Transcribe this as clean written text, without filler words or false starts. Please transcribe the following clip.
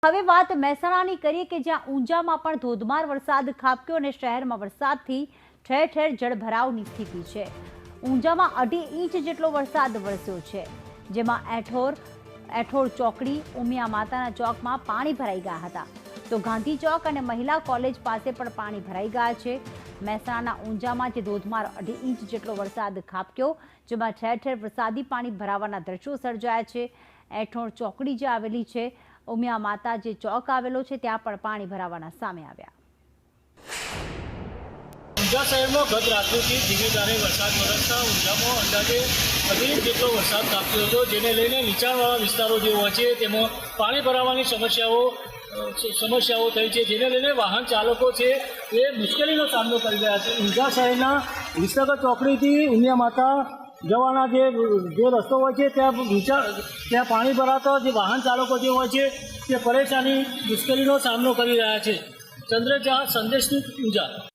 હવે વાત મહેસાણાની કરીએ કે જ્યાં ઊંઝામાં પણ ધોધમાર વરસાદ ખાબક્યો અને શહેરમાં વરસાદથી ઠેર ઠેર જળભરાવની સ્થિતિ છે। ઊંઝામાં 2.5 ઇંચ જેટલો વરસાદ વરસ્યો છે, જેમાં એઠોર ચોકડી ઉમિયા માતાના ચોકમાં પાણી ભરાઈ ગયા હતા, તો ગાંધી ચોક અને મહિલા કોલેજ પાસે પણ પાણી ભરાઈ ગયા છે। મહેસાણાના ઊંઝામાં જે ધોધમાર 2.5 ઇંચ જેટલો વરસાદ ખાબક્યો, જેમાં ઠેર ઠેર વરસાદી પાણી ભરાવાના દ્રશ્યો સર્જાયા છે। એઠોર ચોકડી જે આવેલી છે, ઉમિયા માતા જે ચોક આવેલો છે, ત્યાં પણ પાણી ભરાવાના સામે આવ્યા। ઊંઝા શહેરમાં ગત રાત્રિથી ધીમે ધારે વરસાદ વરસતા ઊંઝામાં અંદાજે 2.5 ઇંચ જેટલો વરસાદ ખાબક્યો હતો, જેને લઈને નીચાણવાળા વિસ્તારો જે હોય છે તેમાં પાણી ભરાવાની સમસ્યાઓ થઈ છે, જેને લઈને વાહન ચાલકો છે એ મુશ્કેલીનો સામનો કરી રહ્યા છે। ઊંઝા શહેરના વિસનગર ચોકડીથી ઉમિયા માતા જવાના જે રસ્તો હોય છે ત્યાં પાણી ભરાતા જે વાહન ચાલકો જે હોય છે તે પરેશાની મુશ્કેલીનો સામનો કરી રહ્યા છે। ચંદ્રજહાજ સંદેશની ઊંઝા।